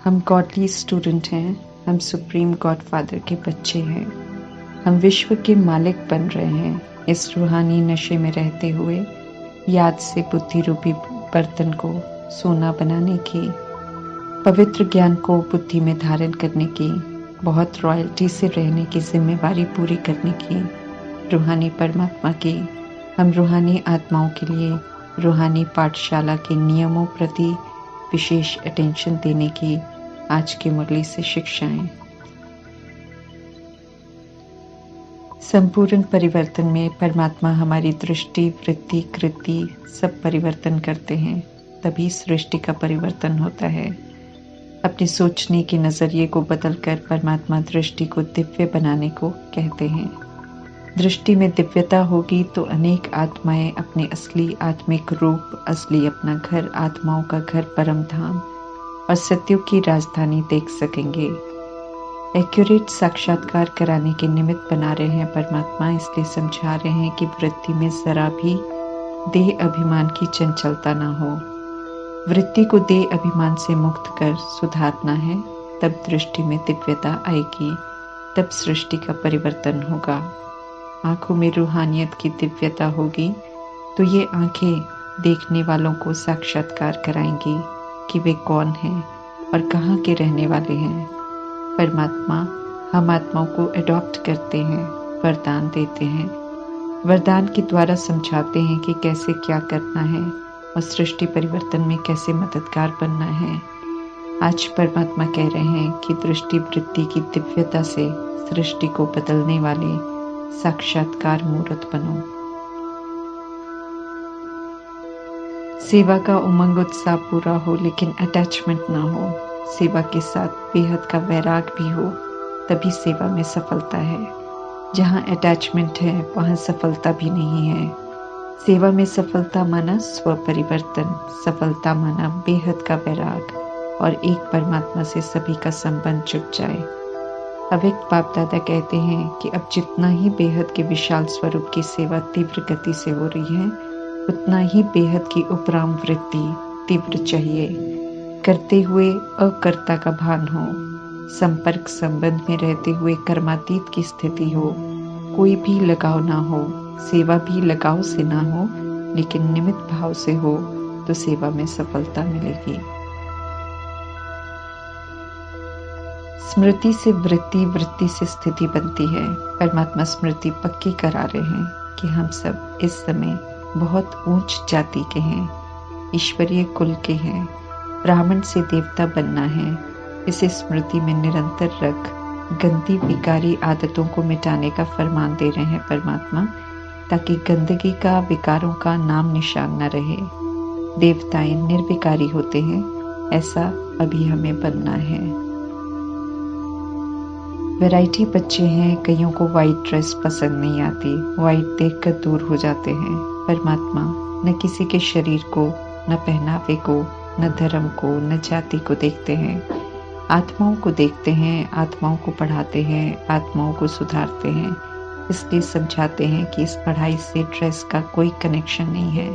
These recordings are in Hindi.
हम गॉडली स्टूडेंट हैं, हम सुप्रीम गॉडफादर के बच्चे हैं। हम विश्व के मालिक बन रहे हैं इस रूहानी नशे में रहते हुए, याद से बुद्धि रूपी बर्तन को सोना बनाने की, पवित्र ज्ञान को बुद्धि में धारण करने की, बहुत रॉयल्टी से रहने की जिम्मेवारी पूरी करने की, रूहानी परमात्मा की, हम रूहानी आत्माओं के लिए रूहानी पाठशाला के नियमों प्रति विशेष अटेंशन देने की आज की मुरली से शिक्षाएं। संपूर्ण परिवर्तन में परमात्मा हमारी दृष्टि, वृत्ति, कृति सब परिवर्तन करते हैं, तभी सृष्टि का परिवर्तन होता है। अपने सोचने के नजरिए को बदलकर परमात्मा दृष्टि को दिव्य बनाने को कहते हैं। दृष्टि में दिव्यता होगी तो अनेक आत्माएं अपने असली आत्मिक रूप, असली अपना घर, आत्माओं का घर, परम धाम और सत्युग की राजधानी देख सकेंगे। एक्यूरेट साक्षात्कार कराने के निमित्त बना रहे हैं परमात्मा, इसलिए समझा रहे हैं कि वृत्ति में जरा भी देह अभिमान की चंचलता ना हो। वृत्ति को देह अभिमान से मुक्त कर सुधारना है, तब दृष्टि में दिव्यता आएगी, तब सृष्टि का परिवर्तन होगा। आंखों में रूहानियत की दिव्यता होगी तो ये आंखें देखने वालों को साक्षात्कार कराएंगी कि वे कौन हैं और कहाँ के रहने वाले हैं। परमात्मा हम आत्माओं को अडॉप्ट करते हैं, वरदान देते हैं, वरदान के द्वारा समझाते हैं कि कैसे क्या करना है और सृष्टि परिवर्तन में कैसे मददगार बनना है। आज परमात्मा कह रहे हैं कि दृष्टि वृत्ति की दिव्यता से सृष्टि को बदलने वाले साक्षात्कार मूर्त बनो। सेवा का उमंग उत्साह पूरा हो लेकिन अटैचमेंट ना हो। सेवा के साथ बेहद का वैराग भी हो, तभी सेवा में सफलता है। जहाँ अटैचमेंट है वहाँ सफलता भी नहीं है। सेवा में सफलता माना स्व परिवर्तन, सफलता माना बेहद का वैराग और एक परमात्मा से सभी का संबंध जुट जाए। अव्यक्त बाप दादा कहते हैं कि अब जितना ही बेहद के विशाल स्वरूप की सेवा तीव्र गति से हो रही है, उतना ही बेहद की उपराम वृत्ति तीव्र चाहिए। करते हुए अकर्ता का भान हो, संपर्क संबंध में रहते हुए कर्मातीत की स्थिति हो, कोई भी लगाव ना हो। सेवा भी लगाव से ना हो लेकिन निमित्त भाव से हो तो सेवा में सफलता मिलेगी। स्मृति से वृत्ति, वृत्ति से स्थिति बनती है। परमात्मा स्मृति पक्की करा रहे हैं कि हम सब इस समय बहुत ऊंच जाति के हैं, ईश्वरीय कुल के हैं, ब्राह्मण से देवता बनना है। इसे स्मृति में निरंतर रख गंदी विकारी आदतों को मिटाने का फरमान दे रहे हैं परमात्मा, ताकि गंदगी का, विकारों का नाम निशान न रहे। देवताएं निर्विकारी होते हैं, ऐसा अभी हमें बनना है। वैरायटी बच्चे हैं, कईयों को वाइट ड्रेस पसंद नहीं आती, वाइट देखकर दूर हो जाते हैं। परमात्मा न किसी के शरीर को, न पहनावे को, न धर्म को, न जाति को देखते हैं, आत्माओं को देखते हैं, आत्माओं को पढ़ाते हैं, आत्माओं को सुधारते हैं। इसलिए समझाते हैं कि इस पढ़ाई से ड्रेस का कोई कनेक्शन नहीं है।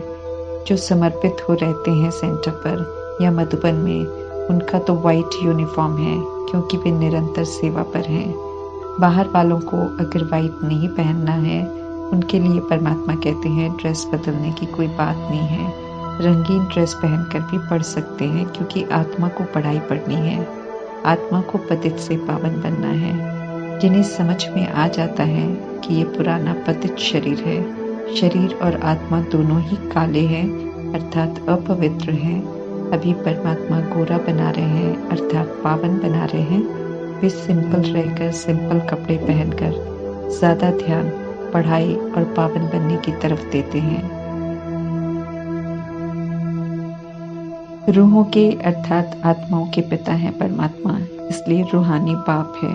जो समर्पित हो रहते हैं सेंटर पर या मधुबन में, उनका तो वाइट यूनिफॉर्म है क्योंकि वे निरंतर सेवा पर हैं। बाहर वालों को अगर वाइट नहीं पहनना है, उनके लिए परमात्मा कहते हैं ड्रेस बदलने की कोई बात नहीं है। रंगीन ड्रेस पहनकर भी पढ़ सकते हैं क्योंकि आत्मा को पढ़ाई पढ़नी है, आत्मा को पतित से पावन बनना है। जिन्हें समझ में आ जाता है कि ये पुराना पतित शरीर है, शरीर और आत्मा दोनों ही काले हैं अर्थात अपवित्र हैं, अभी परमात्मा गोरा बना रहे हैं अर्थात पावन बना रहे हैं। वे सिंपल रहकर, सिंपल कपड़े पहनकर ज्यादा ध्यान पढ़ाई और पावन बनने की तरफ देते हैं। रूहों के अर्थात आत्माओं के पिता हैं परमात्मा, इसलिए रूहानी बाप है।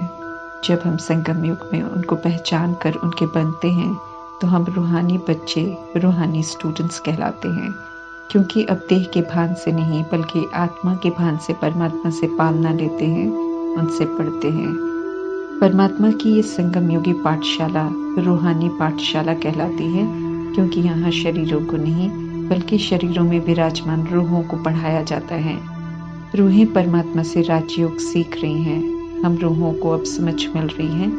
जब हम संगम युग में उनको पहचान कर उनके बनते हैं तो हम रूहानी बच्चे, रूहानी स्टूडेंट्स कहलाते हैं, क्योंकि अब देह के भान से नहीं बल्कि आत्मा के भान से परमात्मा से पालना लेते हैं, उनसे पढ़ते हैं। परमात्मा की ये संगम योगी पाठशाला रूहानी पाठशाला कहलाती है, क्योंकि यहाँ शरीरों को नहीं बल्कि शरीरों में विराजमान रूहों को पढ़ाया जाता है। रूहें परमात्मा से राजयोग सीख रही हैं। हम रूहों को अब समझ मिल रही है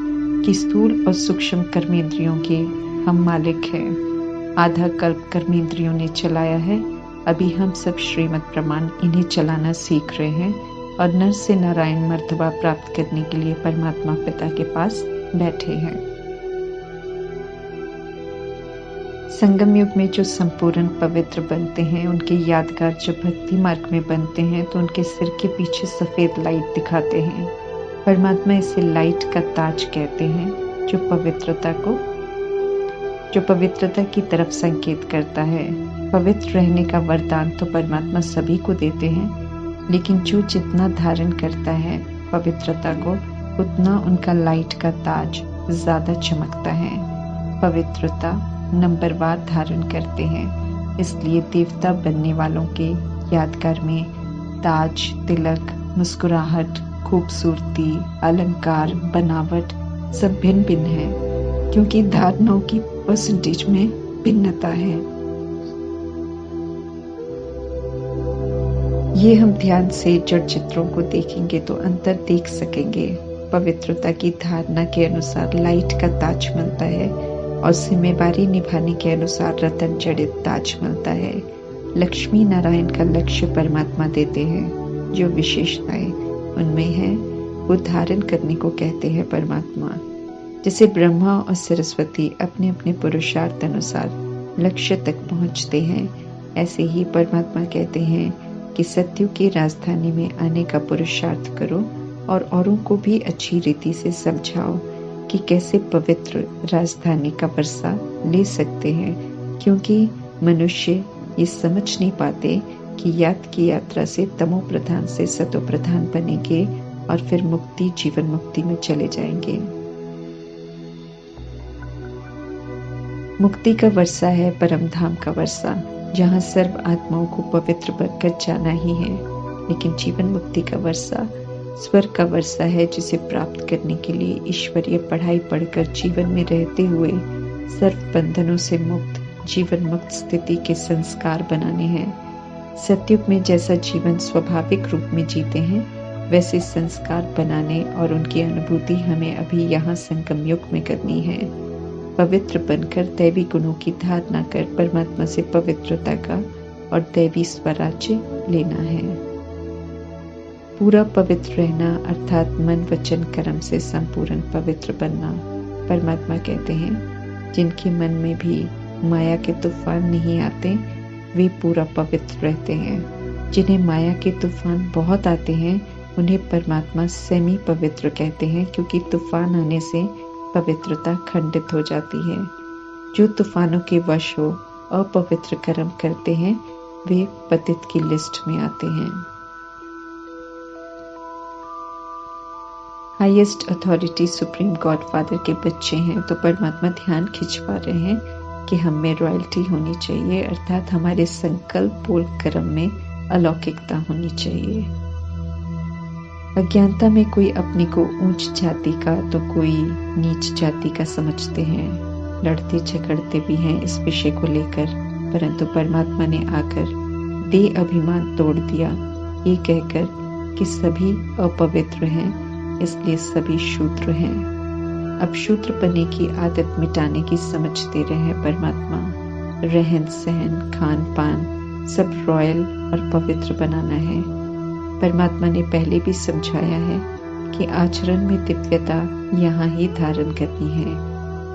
कि स्थूल और सूक्ष्म कर्मेंद्रियों के हम मालिक हैं। आधा कल्प कर्मेंद्रियों ने चलाया है, अभी हम सब श्रीमद् प्रमाण इन्हें चलाना सीख रहे हैं और नर से नारायण मर्तबा प्राप्त करने के लिए परमात्मा पिता के पास बैठे हैं। संगम युग में जो संपूर्ण पवित्र बनते हैं, उनके यादगार जब भक्ति मार्ग में बनते हैं तो उनके सिर के पीछे सफेद लाइट दिखाते हैं। परमात्मा इसे लाइट का ताज कहते हैं, जो पवित्रता की तरफ संकेत करता है। पवित्र रहने का वरदान तो परमात्मा सभी को देते हैं, लेकिन जो जितना धारण करता है पवित्रता को, उतना उनका लाइट का ताज ज्यादा चमकता है। पवित्रता नंबरवार धारण करते हैं, इसलिए देवता बनने वालों के यादगार में ताज, तिलक, मुस्कुराहट, खूबसूरती, अलंकार, बनावट सब भिन्न भिन्न है, क्योंकि धारणाओं की परसेंटेज में भिन्नता है। ये हम ध्यान से जड़ चित्रों को देखेंगे तो अंतर देख सकेंगे। पवित्रता की धारणा के अनुसार लाइट का ताज मिलता है और जिम्मेदारी निभाने के अनुसार रतन जड़ित ताज मिलता है। लक्ष्मी नारायण का लक्ष्य परमात्मा देते हैं, जो विशेषताएं उनमें है वो धारण करने को कहते हैं परमात्मा। जैसे ब्रह्मा और सरस्वती अपने अपने पुरुषार्थ अनुसार लक्ष्य तक पहुंचते हैं, ऐसे ही परमात्मा कहते हैं कि सत्युग की राजधानी में आने का पुरुषार्थ करो और औरों को भी अच्छी रीति से समझाओ कि कैसे पवित्र राजधानी का वर्षा ले सकते हैं, क्योंकि मनुष्य ये समझ नहीं पाते कि याद की यात्रा से तमो प्रधान से सतो प्रधान बनेंगे और फिर मुक्ति जीवन मुक्ति में चले जाएंगे। मुक्ति का वर्षा है परम धाम का वर्षा, जहाँ सर्व आत्माओं को पवित्र बनकर जाना ही है। लेकिन जीवन मुक्ति का वर्षा स्वर्ग का वर्षा है, जिसे प्राप्त करने के लिए ईश्वरीय पढ़ाई पढ़कर जीवन में रहते हुए सर्व बंधनों से मुक्त जीवन मुक्त स्थिति के संस्कार बनाने हैं। सतयुग में जैसा जीवन स्वाभाविक रूप में जीते हैं, वैसे संस्कार बनाने और उनकी अनुभूति हमें अभी यहाँ संगम युग में करनी है। पवित्र बनकर दैवी गुणों की धारणा कर परमात्मा से पवित्रता का और दैवी स्वराज्य लेना है। पूरा पवित्र रहना अर्थात मन वचन कर्म से संपूर्ण पवित्र बनना। परमात्मा कहते हैं, जिनके मन में भी माया के तूफान नहीं आते वे पूरा पवित्र रहते हैं। जिन्हें माया के तूफान बहुत आते हैं उन्हें परमात्मा सेमी पवित्र कहते हैं, क्योंकि तूफान आने से पवित्रता खंडित हो जाती है। जो तूफानों के वश हो अपवित्र कर्म करते हैं वे पतित की लिस्ट में आते हैं। Highest authority supreme God father के बच्चे हैं तो परमात्मा ध्यान खिंचवा रहे हैं कि हम में रॉयल्टी होनी चाहिए, अर्थात हमारे संकल्प बोल कर्म में अलौकिकता होनी चाहिए। अज्ञानता में कोई अपने को ऊंच जाति का तो कोई नीच जाति का समझते हैं, लड़ते झगड़ते भी हैं इस विषय को लेकर, परंतु परमात्मा ने आकर दे अभिमान तोड़ दिया, ये कहकर कि सभी अपवित्र हैं इसलिए सभी शूद्र हैं। अब शूद्र पने की आदत मिटाने की समझ दे रहे हैं परमात्मा। रहन सहन खान पान सब रॉयल और पवित्र बनाना है। परमात्मा ने पहले भी समझाया है कि आचरण में दिव्यता यहाँ ही धारण करनी है,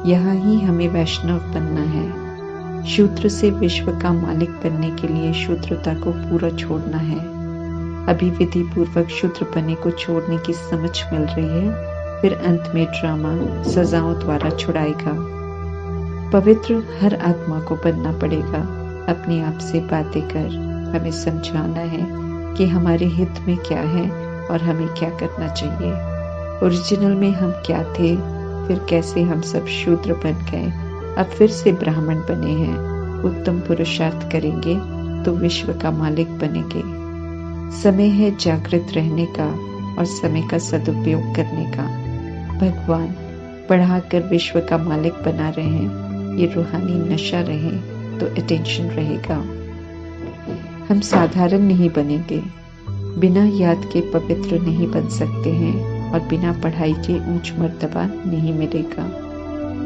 यहाँ ही हमें वैष्णव बनना है। शूद्र से विश्व का मालिक बनने के लिए शूद्रता को पूरा छोड़ना है। अभी विधि पूर्वक शूद्रपने को छोड़ने की समझ मिल रही है, फिर अंत में ड्रामा सजाओं द्वारा छुड़ाएगा। पवित्र हर आत्मा को बनना पड़ेगा। अपने आप से बातें कर हमें समझाना है कि हमारे हित में क्या है और हमें क्या करना चाहिए। ओरिजिनल में हम क्या थे, फिर कैसे हम सब शूद्र बन गए, अब फिर से ब्राह्मण बने हैं। उत्तम पुरुषार्थ करेंगे तो विश्व का मालिक बनेंगे। समय है जागृत रहने का और समय का सदुपयोग करने का। भगवान बढ़ाकर विश्व का मालिक बना रहे हैं, ये रूहानी नशा रहे तो अटेंशन रहेगा। हम साधारण नहीं बनेंगे, बिना याद के पवित्र नहीं बन सकते हैं और बिना पढ़ाई के ऊंच मर्तबा नहीं मिलेगा।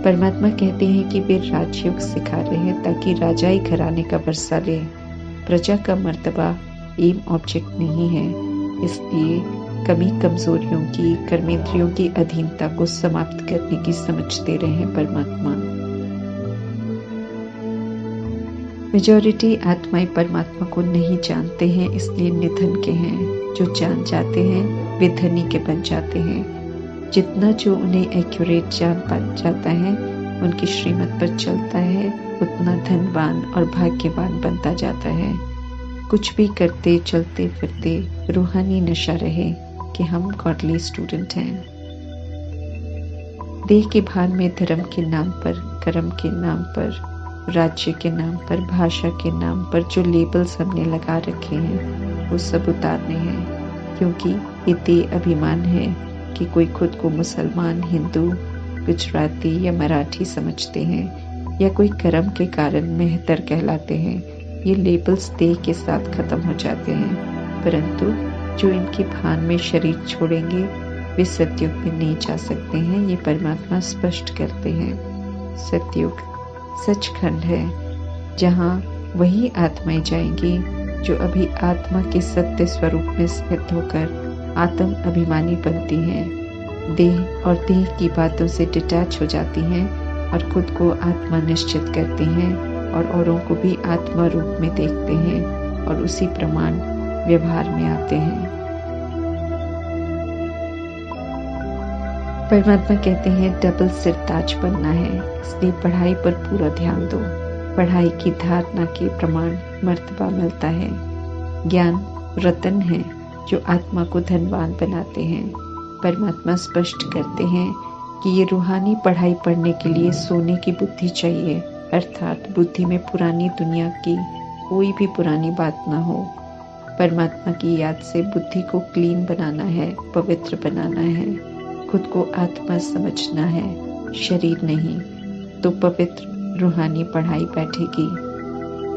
परमात्मा कहते हैं कि वे राजयोग सिखा रहे हैं ताकि राजाई घराने का वर्षा ले। प्रजा का मर्तबा एम ऑब्जेक्ट नहीं है, इसलिए कमी कमजोरियों की, कर्मेंद्रियों की अधीनता को समाप्त करने की समझ दे रहे हैं परमात्मा। मेजॉरिटी आत्माएं परमात्मा को नहीं जानते हैं, इसलिए निधन के हैं। जो जान जाते हैं वे धनी के बन जाते हैं। जितना जो उन्हें एक्यूरेट जान पा जाता है, उनकी श्रीमत पर चलता है, उतना धनवान और भाग्यवान बनता जाता है। कुछ भी करते चलते फिरते रूहानी नशा रहे कि हम गॉडली स्टूडेंट हैं। देह के भान में धर्म के नाम पर, कर्म के नाम पर, राज्य के नाम पर, भाषा के नाम पर जो लेबल्स हमने लगा रखे हैं वो सब उतारने हैं, क्योंकि ये देह अभिमान है कि कोई खुद को मुसलमान, हिंदू, गुजराती या मराठी समझते हैं या कोई कर्म के कारण मेहतर कहलाते हैं। ये लेबल्स देह के साथ खत्म हो जाते हैं, परंतु जो इनके भान में शरीर छोड़ेंगे वे सतयुग में नहीं जा सकते हैं। ये परमात्मा स्पष्ट करते हैं। सतयुग सचखंड है, जहाँ वही आत्माएं जाएंगी जो अभी आत्मा के सत्य स्वरूप में स्थित होकर आत्म अभिमानी बनती हैं, देह और देह की बातों से डिटैच हो जाती हैं और खुद को आत्मा निश्चित करती हैं और औरों को भी आत्मा रूप में देखते हैं और उसी प्रमाण व्यवहार में आते हैं। परमात्मा कहते हैं डबल सिर ताज बनना है, इसलिए पढ़ाई पर पूरा ध्यान दो। पढ़ाई की धारणा के प्रमाण मर्तबा मिलता है। ज्ञान रतन है जो आत्मा को धनवान बनाते हैं। परमात्मा स्पष्ट करते हैं कि ये रूहानी पढ़ाई पढ़ने के लिए सोने की बुद्धि चाहिए, अर्थात बुद्धि में पुरानी दुनिया की कोई भी पुरानी बात ना हो। परमात्मा की याद से बुद्धि को क्लीन बनाना है, पवित्र बनाना है, खुद को आत्मा समझना है, शरीर नहीं। तो पवित्र रूहानी पढ़ाई बैठेगी।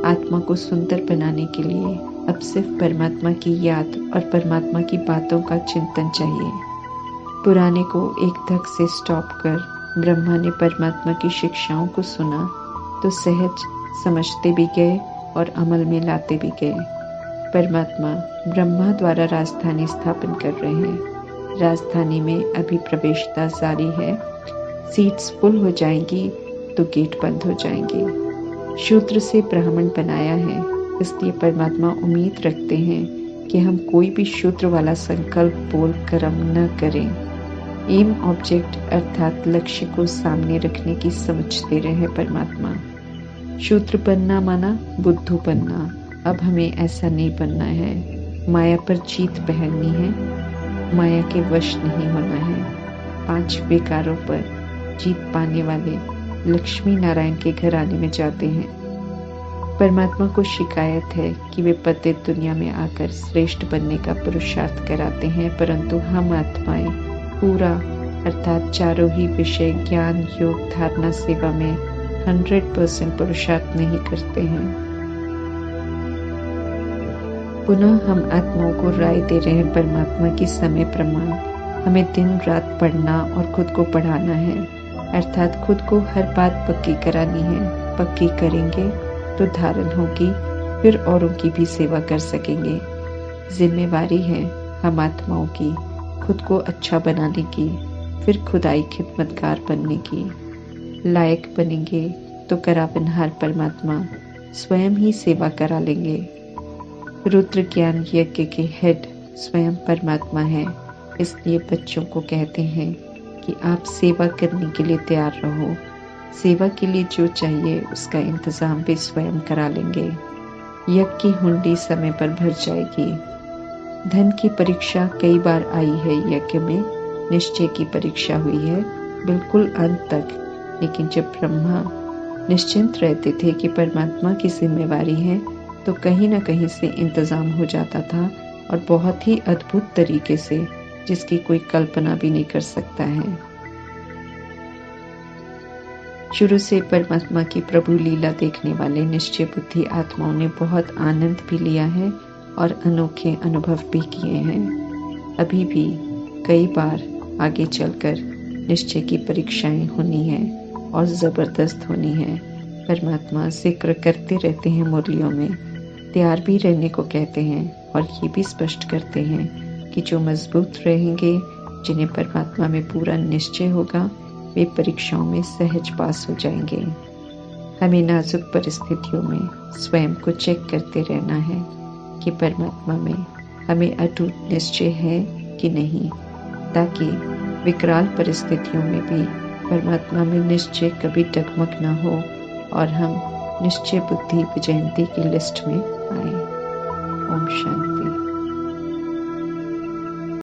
आत्मा को सुंदर बनाने के लिए अब सिर्फ परमात्मा की याद और परमात्मा की बातों का चिंतन चाहिए। पुराने को एक धक से स्टॉप कर ब्रह्मा ने परमात्मा की शिक्षाओं को सुना तो सहज समझते भी गए और अमल में लाते भी गए। परमात्मा ब्रह्मा द्वारा राजधानी स्थापन कर रहे हैं। राजधानी में अभी प्रवेशता जारी है। सीट्स फुल हो जाएंगी तो गेट बंद हो जाएंगे। शूद्र से ब्राह्मण बनाया है, इसलिए परमात्मा उम्मीद रखते हैं कि हम कोई भी शूद्र वाला संकल्प बोल कर्म न करें। एम ऑब्जेक्ट अर्थात लक्ष्य को सामने रखने की समझ दे रहे हैं परमात्मा। शूद्र बनना माना बुद्धू बनना। अब हमें ऐसा नहीं बनना है। माया पर जीत पहननी है, माया के वश नहीं होना है। 5 विकारों पर जीत पाने वाले लक्ष्मी नारायण के घराने में जाते हैं। परमात्मा को शिकायत है कि वे पतित दुनिया में आकर श्रेष्ठ बनने का पुरुषार्थ कराते हैं, परंतु हम आत्माएं पूरा अर्थात चारों ही विषय ज्ञान, योग, धारणा, सेवा में 100% पुरुषार्थ नहीं करते हैं। पुनः हम आत्माओं को राय दे रहे हैं परमात्मा की समय प्रमाण। हमें दिन रात पढ़ना और खुद को पढ़ाना है, अर्थात खुद को हर बात पक्की करानी है। पक्की करेंगे तो धारण होगी, फिर औरों की भी सेवा कर सकेंगे। जिम्मेवारी है हम आत्माओं की खुद को अच्छा बनाने की, फिर खुदाई खिदमतगार बनने की। लायक बनेंगे तो करावनहार परमात्मा स्वयं ही सेवा करा लेंगे। रुद्र ज्ञान यज्ञ के हेड स्वयं परमात्मा है, इसलिए बच्चों को कहते हैं कि आप सेवा करने के लिए तैयार रहो। सेवा के लिए जो चाहिए उसका इंतजाम भी स्वयं करा लेंगे। यज्ञ की हुंडी समय पर भर जाएगी। धन की परीक्षा कई बार आई है यज्ञ में, निश्चय की परीक्षा हुई है बिल्कुल अंत तक। लेकिन जब ब्रह्मा निश्चिंत रहते थे कि परमात्मा की जिम्मेवारी है, तो कहीं न कहीं से इंतजाम हो जाता था और बहुत ही अद्भुत तरीके से, जिसकी कोई कल्पना भी नहीं कर सकता है। शुरू से परमात्मा की प्रभु लीला देखने वाले निश्चय बुद्धि आत्माओं ने बहुत आनंद भी लिया है और अनोखे अनुभव भी किए हैं। अभी भी कई बार आगे चलकर निश्चय की परीक्षाएं होनी है और ज़बरदस्त होनी है। परमात्मा जिक्र करते रहते हैं मुरलियों में, तैयार भी रहने को कहते हैं और ये भी स्पष्ट करते हैं कि जो मजबूत रहेंगे, जिन्हें परमात्मा में पूरा निश्चय होगा, वे परीक्षाओं में सहज पास हो जाएंगे। हमें नाजुक परिस्थितियों में स्वयं को चेक करते रहना है कि परमात्मा में हमें अटूट निश्चय है कि नहीं, ताकि विकराल परिस्थितियों में भी परमात्मा में निश्चय कभी डगमग न हो और हम निश्चय बुद्धि विजयंती की लिस्ट में आए। ओम शांति।